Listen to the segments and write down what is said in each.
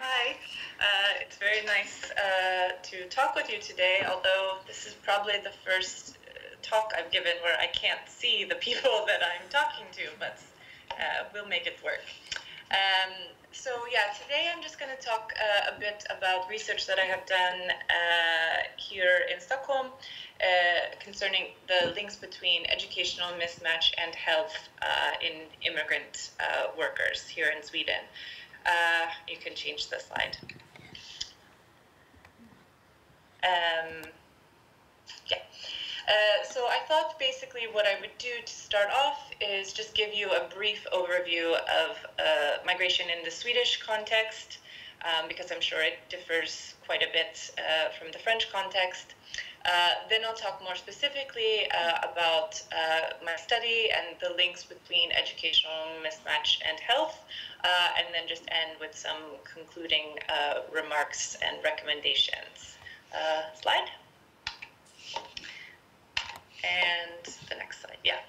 Hi, it's very nice to talk with you today, although this is probably the first talk I've given where I can't see the people that I'm talking to, but we'll make it work. So yeah, today I'm just going to talk a bit about research that I have done here in Stockholm concerning the links between educational mismatch and health in immigrant workers here in Sweden. You can change the slide. So I thought basically what I would do to start off is just give you a brief overview of migration in the Swedish context, because I'm sure it differs quite a bit from the French context. Then I'll talk more specifically about my study and the links between educational mismatch and health, and then just end with some concluding remarks and recommendations. Slide. And the next slide, yeah.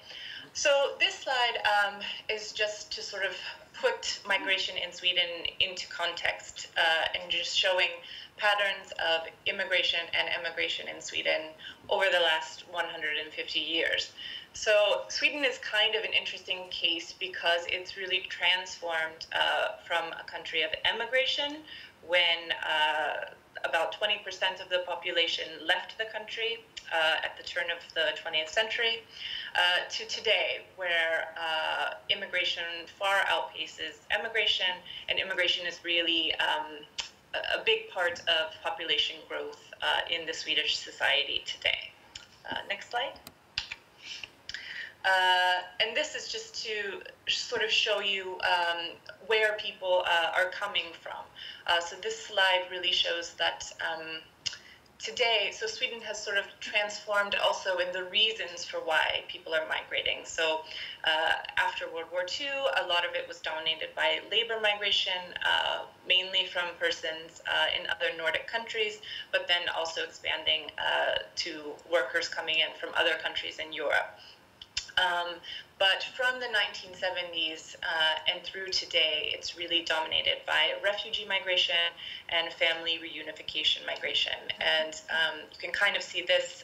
So this slide is just to sort of put migration in Sweden into context and just showing patterns of immigration and emigration in Sweden over the last 150 years. So Sweden is kind of an interesting case because it's really transformed from a country of emigration when about 20% of the population left the country at the turn of the 20th century to today, where immigration far outpaces emigration, and immigration is really a big part of population growth in the Swedish society today. Next slide. And this is just to sort of show you where people are coming from. So this slide really shows that today, so Sweden has sort of transformed also in the reasons for why people are migrating. So after World War II, a lot of it was dominated by labor migration, mainly from persons in other Nordic countries, but then also expanding to workers coming in from other countries in Europe. But from the 1970s and through today, it's really dominated by refugee migration and family reunification migration. And you can kind of see this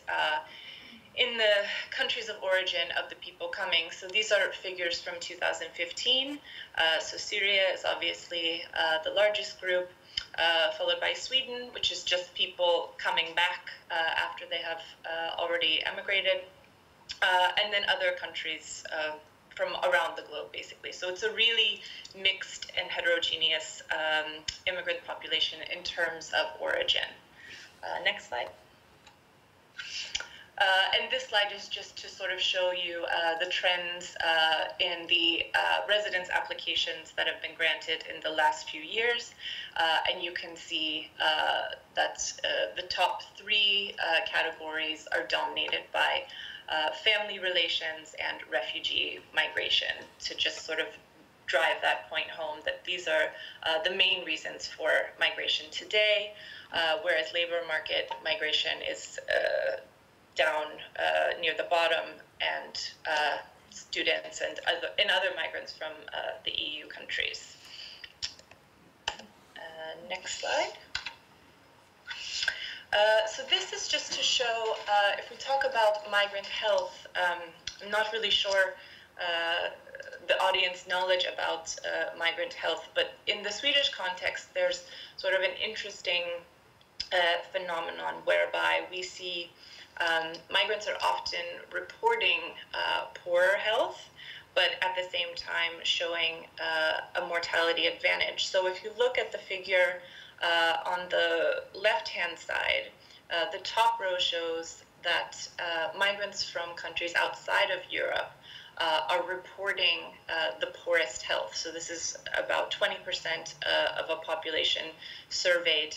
in the countries of origin of the people coming. So these are figures from 2015. So Syria is obviously the largest group, followed by Sweden, which is just people coming back after they have already emigrated. And then other countries from around the globe, basically. So it's a really mixed and heterogeneous immigrant population in terms of origin. Next slide. And this slide is just to sort of show you the trends in the residence applications that have been granted in the last few years. And you can see that the top three categories are dominated by family relations and refugee migration, to just sort of drive that point home that these are the main reasons for migration today, whereas labor market migration is down near the bottom, and students and other migrants from the EU countries. Next slide. So this is just to show, if we talk about migrant health, I'm not really sure the audience knowledge about migrant health, but in the Swedish context, there's sort of an interesting phenomenon whereby we see migrants are often reporting poorer health, but at the same time showing a mortality advantage. So if you look at the figure on the left-hand side, the top row shows that migrants from countries outside of Europe are reporting the poorest health. So this is about 20% of a population surveyed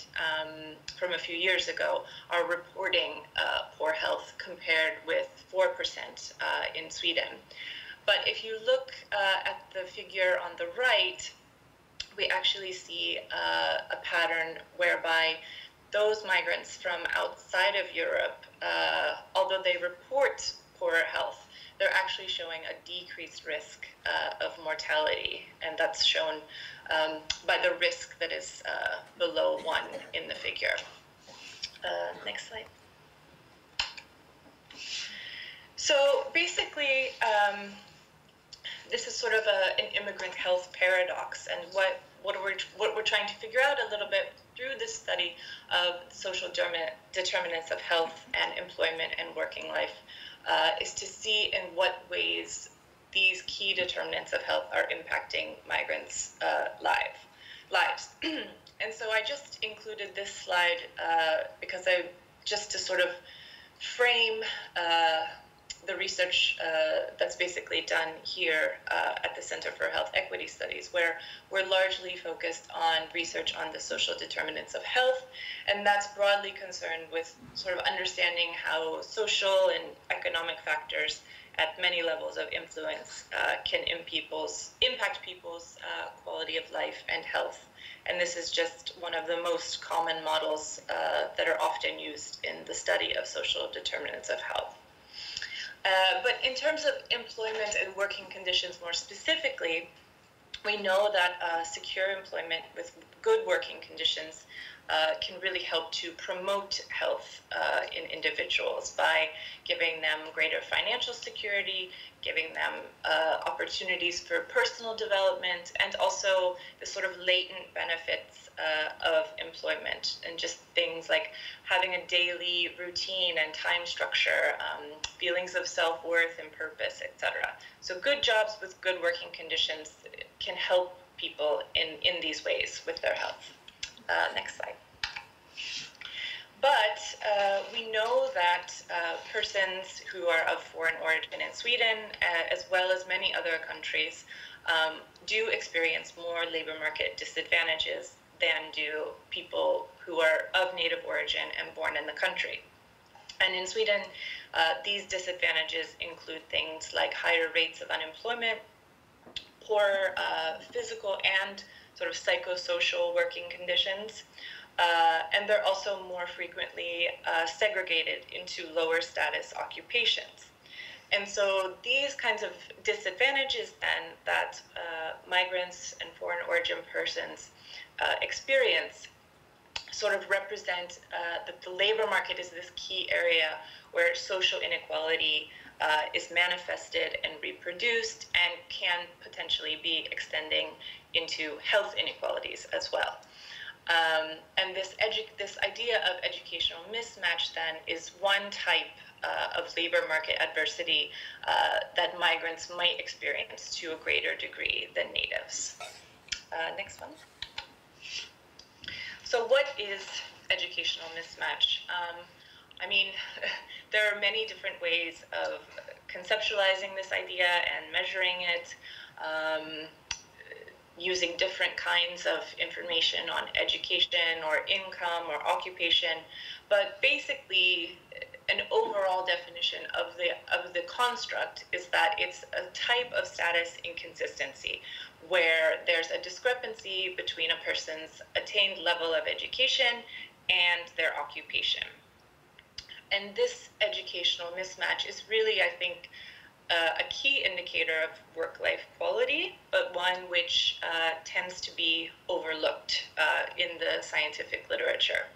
from a few years ago are reporting poor health, compared with 4% in Sweden. But if you look at the figure on the right, we actually see a pattern whereby those migrants from outside of Europe, although they report poorer health, they're actually showing a decreased risk of mortality, and that's shown by the risk that is below 1 in the figure. Next slide. So basically, this is sort of an immigrant health paradox, and what we're trying to figure out a little bit through this study of social determinants of health and employment and working life is to see in what ways these key determinants of health are impacting migrants' lives. And so I just included this slide because just to sort of frame the research that's basically done here at the Center for Health Equity Studies, where we're largely focused on research on the social determinants of health, and that's broadly concerned with sort of understanding how social and economic factors at many levels of influence can impact people's quality of life and health. And this is just one of the most common models that are often used in the study of social determinants of health. But in terms of employment and working conditions more specifically, we know that secure employment with good working conditions can really help to promote health in individuals by giving them greater financial security, giving them opportunities for personal development, and also the sort of latent benefits of employment, and just things like having a daily routine and time structure, feelings of self-worth and purpose, etc. So good jobs with good working conditions can help people in these ways with their health. Next slide. But we know that persons who are of foreign origin in Sweden, as well as many other countries, do experience more labor market disadvantages than do people who are of native origin and born in the country. And in Sweden, these disadvantages include things like higher rates of unemployment, poor physical and sort of psychosocial working conditions, and they're also more frequently segregated into lower status occupations. And so these kinds of disadvantages then that migrants and foreign origin persons experience sort of represent that the labor market is this key area where social inequality is manifested and reproduced, and can potentially be extending into health inequalities as well. And this idea of educational mismatch then is one type of labor market adversity that migrants might experience to a greater degree than natives. Next one. So what is educational mismatch? I mean, there are many different ways of conceptualizing this idea and measuring it, using different kinds of information on education or income or occupation, but basically an overall definition of the construct is that it's a type of status inconsistency where there's a discrepancy between a person's attained level of education and their occupation. And this educational mismatch is really, I think, a key indicator of work-life quality, but one which tends to be overlooked in the scientific literature.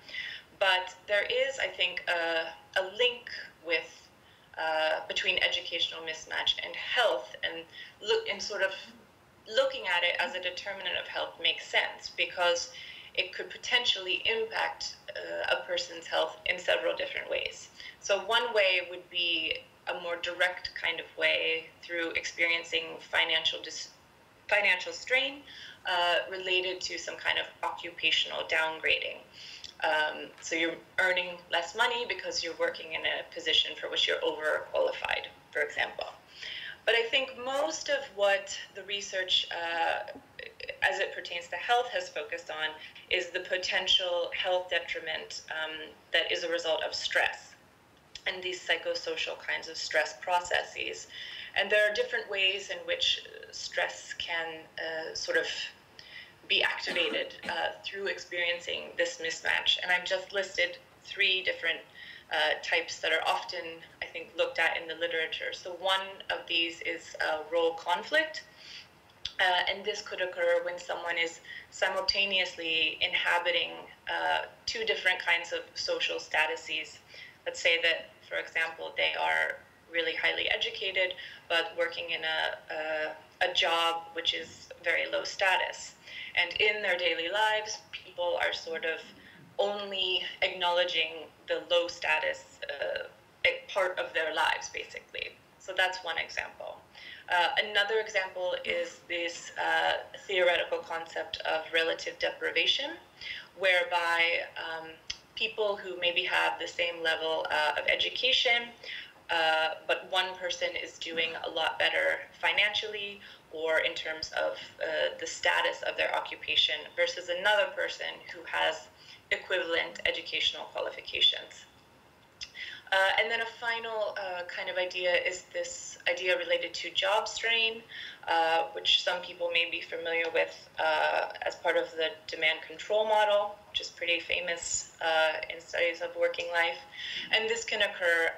But there is, I think, a link with between educational mismatch and health, and sort of looking at it as a determinant of health makes sense, because it could potentially impact a person's health in several different ways. So one way would be a more direct kind of way through experiencing financial strain related to some kind of occupational downgrading. So you're earning less money because you're working in a position for which you're overqualified, for example. But I think most of what the research, as it pertains to health, has focused on is the potential health detriment that is a result of stress and these psychosocial kinds of stress processes. And there are different ways in which stress can sort of be activated through experiencing this mismatch. And I've just listed 3 different types that are often, I think, looked at in the literature. So one of these is role conflict. And this could occur when someone is simultaneously inhabiting two different kinds of social statuses. Let's say that, for example, they are really highly educated, but working in a job which is very low status. And in their daily lives, people are sort of only acknowledging the low status part of their lives, basically. So that's one example. Another example is this theoretical concept of relative deprivation, whereby people who maybe have the same level of education, but one person is doing a lot better financially or in terms of the status of their occupation versus another person who has equivalent educational qualifications. And then a final kind of idea is this idea related to job strain, which some people may be familiar with as part of the demand control model, which is pretty famous in studies of working life. And this can occur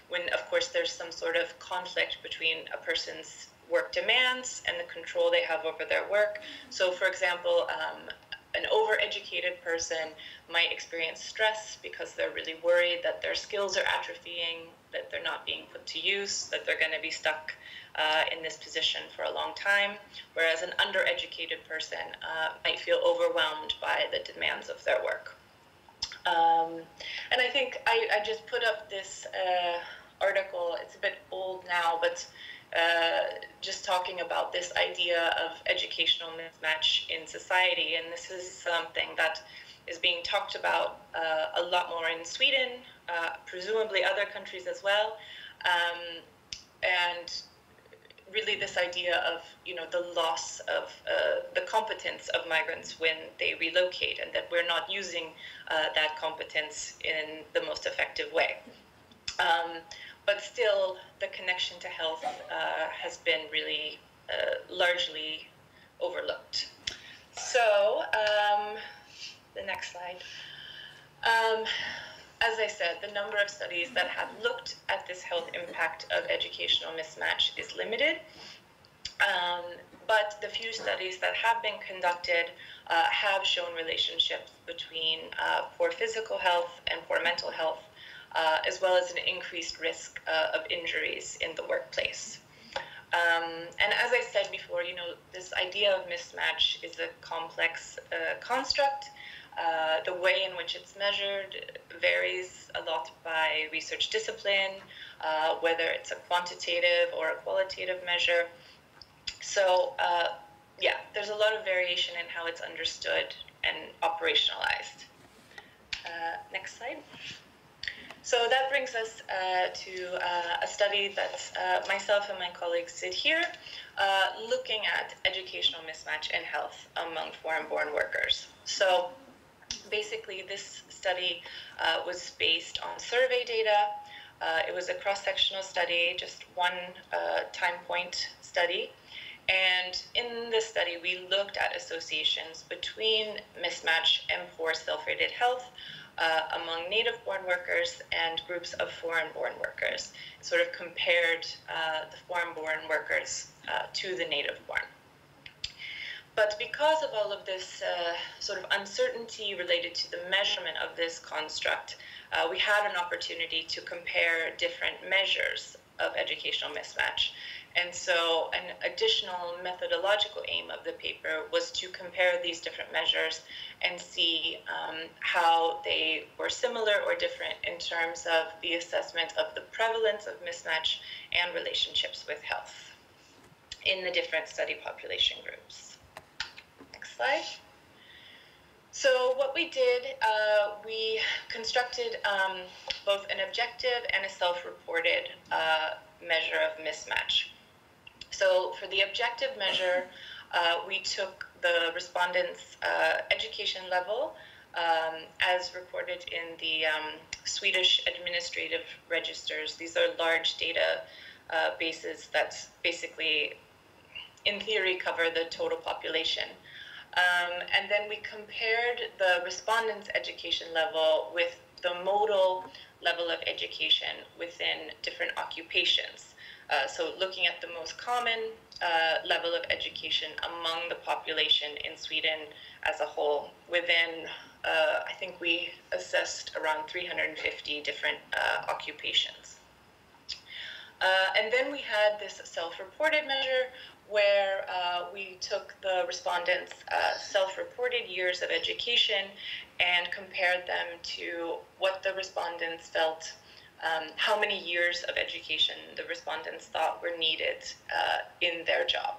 when, of course, there's some sort of conflict between a person's work demands and the control they have over their work. So, for example, an overeducated person might experience stress because they're really worried that their skills are atrophying, that they're not being put to use, that they're going to be stuck in this position for a long time, whereas an undereducated person might feel overwhelmed by the demands of their work. And I think I just put up this article. It's a bit old now, but just talking about this idea of educational mismatch in society. And this is something that is being talked about a lot more in Sweden, presumably other countries as well. And really this idea of, the loss of the competence of migrants when they relocate, and that we're not using that competence in the most effective way. But still, the connection to health has been really largely overlooked. So, the next slide. As I said, the number of studies that have looked at this health impact of educational mismatch is limited. But the few studies that have been conducted have shown relationships between poor physical health and poor mental health, as well as an increased risk of injuries in the workplace. And as I said before, this idea of mismatch is a complex construct. The way in which it's measured varies a lot by research discipline, whether it's a quantitative or a qualitative measure. So, there's a lot of variation in how it's understood and operationalized. Next slide. So that brings us to a study that myself and my colleagues did here, looking at educational mismatch in health among foreign-born workers. So basically, this study was based on survey data. It was a cross-sectional study, just one time point study. And in this study, we looked at associations between mismatch and poor self-rated health among native-born workers and groups of foreign-born workers. It sort of compared the foreign-born workers to the native-born. But because of all of this sort of uncertainty related to the measurement of this construct, we had an opportunity to compare different measures of educational mismatch. And so an additional methodological aim of the paper was to compare these different measures and see how they were similar or different in terms of the assessment of the prevalence of mismatch and relationships with health in the different study population groups. Next slide. So what we did, we constructed both an objective and a self-reported measure of mismatch. So for the objective measure, we took the respondents' education level as recorded in the Swedish administrative registers. These are large data bases that basically, in theory, cover the total population. And then we compared the respondents' education level with the modal level of education within different occupations. So looking at the most common level of education among the population in Sweden as a whole, within, I think we assessed around 350 different occupations. And then we had this self-reported measure where we took the respondents' self-reported years of education and compared them to what the respondents felt, how many years of education the respondents thought were needed in their job.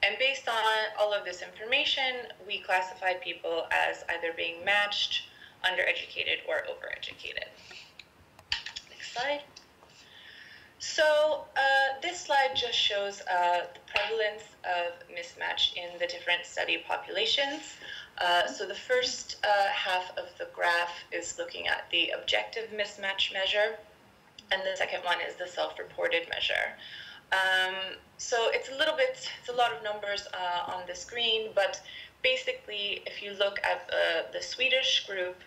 And based on all of this information, we classified people as either being matched, undereducated, or overeducated. Next slide. So this slide just shows the prevalence of mismatch in the different study populations. So the first half of the graph is looking at the objective mismatch measure, and the second one is the self-reported measure. So it's a lot of numbers on the screen, but basically if you look at the Swedish group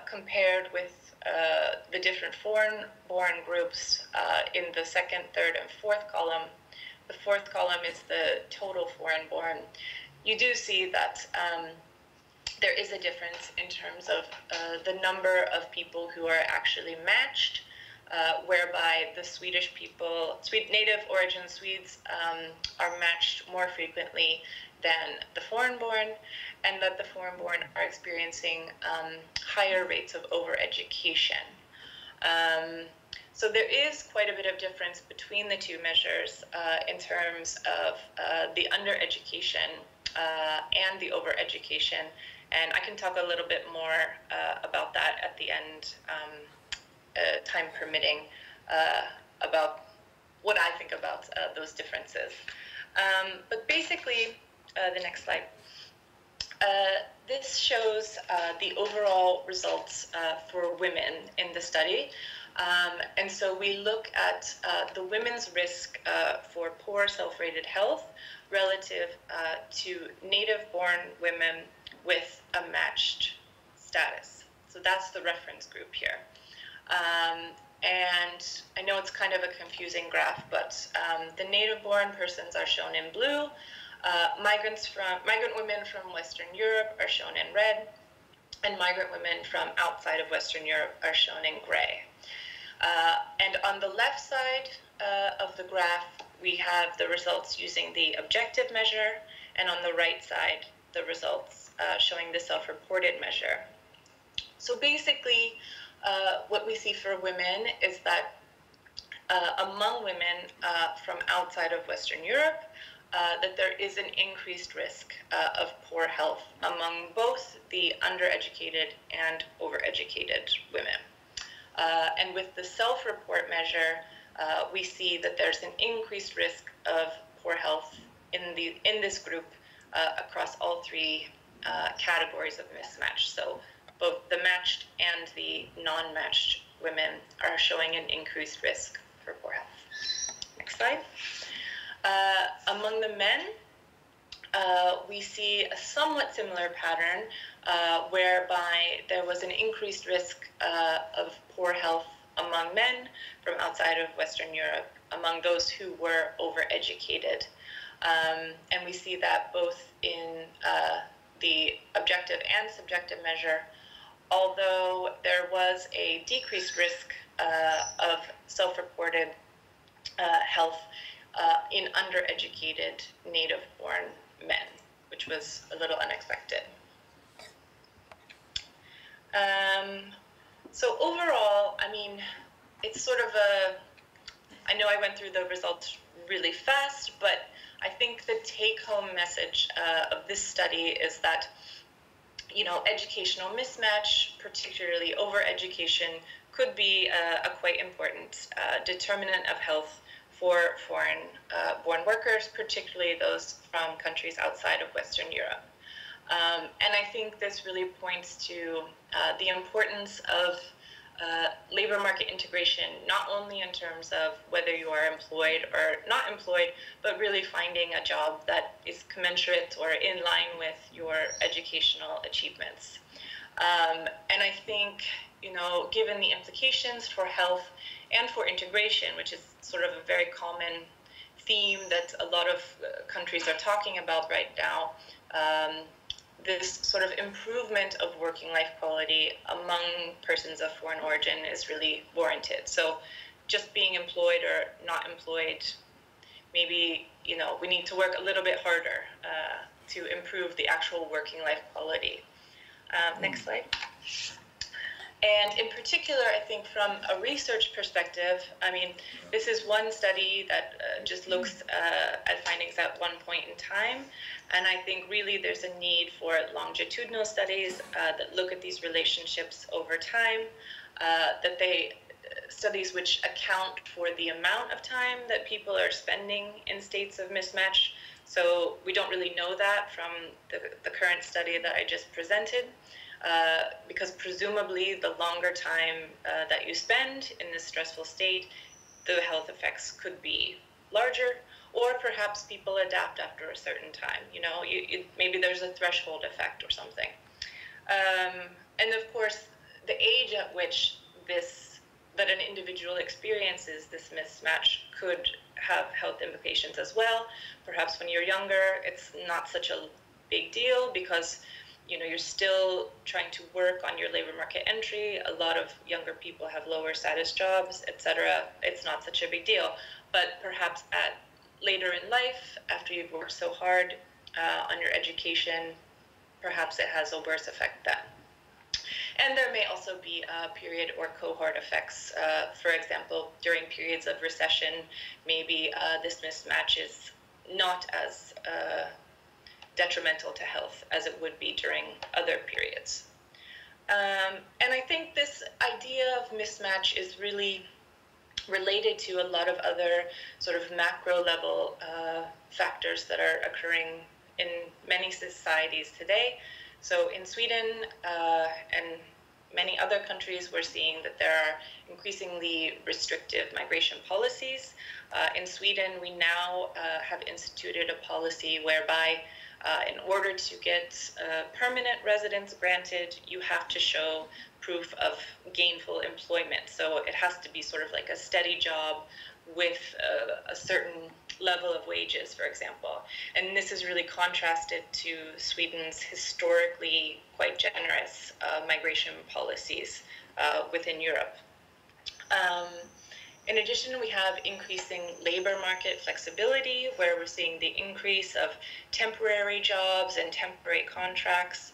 compared with the different foreign-born groups in the second, third, and fourth column. The fourth column is the total foreign-born. You do see that there is a difference in terms of the number of people who are actually matched, whereby the Swedish people, native origin Swedes, are matched more frequently than the foreign-born, and that the foreign-born are experiencing higher rates of overeducation. So there is quite a bit of difference between the two measures in terms of the undereducation and the overeducation, and I can talk a little bit more about that at the end, time permitting, about what I think about those differences. But basically, the next slide. This shows the overall results for women in the study. And so we look at the women's risk for poor self-rated health relative to native-born women with a matched status. So that's the reference group here. And I know it's kind of a confusing graph, but the native-born persons are shown in blue. Migrant women from Western Europe are shown in red, and migrant women from outside of Western Europe are shown in gray. And on the left side of the graph, we have the results using the objective measure, and on the right side, the results showing the self-reported measure. So basically, what we see for women is that among women from outside of Western Europe, that there is an increased risk of poor health among both the undereducated and overeducated women. And with the self-report measure, we see that there's an increased risk of poor health in this group across all three categories of mismatch. So both the matched and the non-matched women are showing an increased risk for poor health. Next slide. Among the men, we see a somewhat similar pattern whereby there was an increased risk of poor health among men from outside of Western Europe, among those who were overeducated. And we see that both in the objective and subjective measure, although there was a decreased risk of self-reported health in undereducated native-born men, which was a little unexpected. So overall, I mean, it's sort of I know I went through the results really fast, but I think the take-home message of this study is that, you know, educational mismatch, particularly overeducation, could be a quite important determinant of health for foreign-born workers, particularly those from countries outside of Western Europe. And I think this really points to the importance of labor market integration, not only in terms of whether you are employed or not employed, but really finding a job that is commensurate or in line with your educational achievements. And I think, given the implications for health and for integration, which is sort of a very common theme that a lot of countries are talking about right now, this sort of improvement of working life quality among persons of foreign origin is really warranted. So just being employed or not employed, maybe, we need to work a little bit harder to improve the actual working life quality. Next slide. And in particular, I think from a research perspective, this is one study that just looks at findings at one point in time. And I think really there's a need for longitudinal studies that look at these relationships over time, studies which account for the amount of time that people are spending in states of mismatch. So we don't really know that from the current study that I just presented. Because presumably the longer time that you spend in this stressful state, the health effects could be larger, or perhaps people adapt after a certain time. Maybe there's a threshold effect or something. And of course, the age at which that an individual experiences this mismatch could have health implications as well. Perhaps when you're younger, it's not such a big deal because you're still trying to work on your labor market entry. A lot of younger people have lower status jobs, etc. It's not such a big deal. But perhaps later in life, after you've worked so hard on your education, perhaps it has a worse effect then. And there may also be period or cohort effects. For example, during periods of recession, maybe this mismatch is not as detrimental to health as it would be during other periods. And I think this idea of mismatch is really related to a lot of other sort of macro level factors that are occurring in many societies today. So in Sweden and many other countries, we're seeing that there are increasingly restrictive migration policies. In Sweden, we now have instituted a policy whereby in order to get permanent residence granted, you have to show proof of gainful employment. So it has to be sort of like a steady job with a certain level of wages, for example. And this is really contrasted to Sweden's historically quite generous migration policies within Europe. In addition, we have increasing labor market flexibility, where we're seeing the increase of temporary jobs and temporary contracts.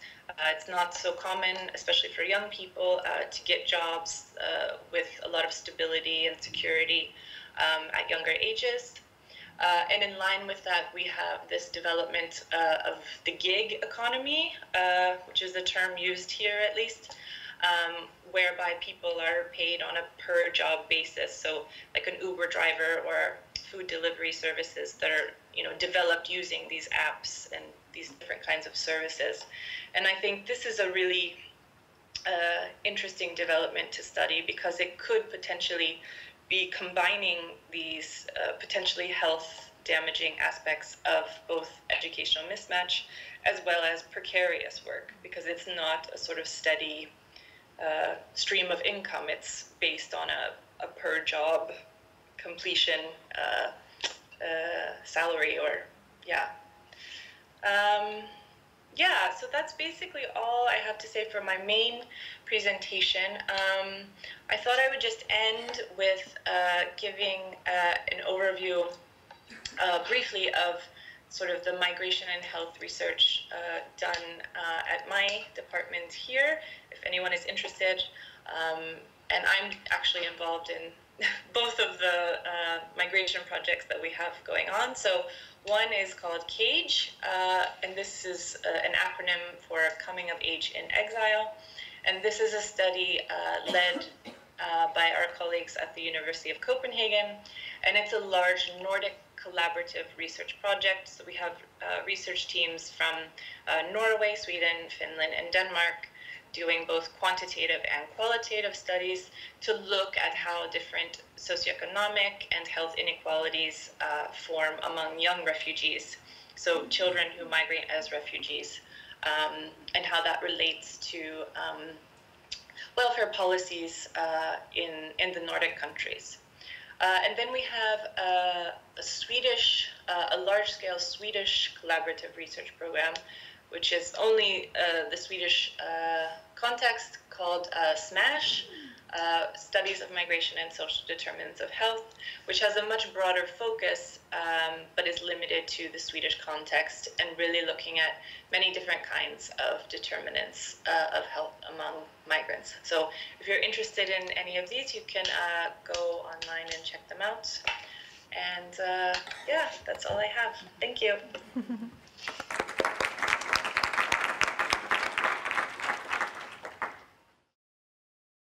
It's not so common, especially for young people, to get jobs with a lot of stability and security at younger ages. And in line with that, we have this development of the gig economy, which is a term used here at least, whereby people are paid on a per job basis. So like an Uber driver or food delivery services that are developed using these apps and these different kinds of services. And I think this is a really interesting development to study because it could potentially be combining these potentially health damaging aspects of both educational mismatch as well as precarious work, because it's not a sort of steady stream of income. It's based on a per job completion salary or so that's basically all I have to say for my main presentation. I thought I would just end with giving an overview briefly of sort of the migration and health research done at my department here, if anyone is interested. And I'm actually involved in both of the migration projects that we have going on. So one is called CAGE, and this is an acronym for Coming of Age in Exile. And this is a study led by our colleagues at the University of Copenhagen. And it's a large Nordic collaborative research project. So we have research teams from Norway, Sweden, Finland, and Denmark doing both quantitative and qualitative studies to look at how different socioeconomic and health inequalities form among young refugees, so children who migrate as refugees and how that relates to welfare policies in the Nordic countries. And then we have a large-scale Swedish collaborative research program, which is only the Swedish context, called SMASH, Studies of Migration and Social Determinants of Health, which has a much broader focus, but is limited to the Swedish context and really looking at many different kinds of determinants of health among migrants. So if you're interested in any of these, you can go online and check them out. And yeah, that's all I have. Thank you.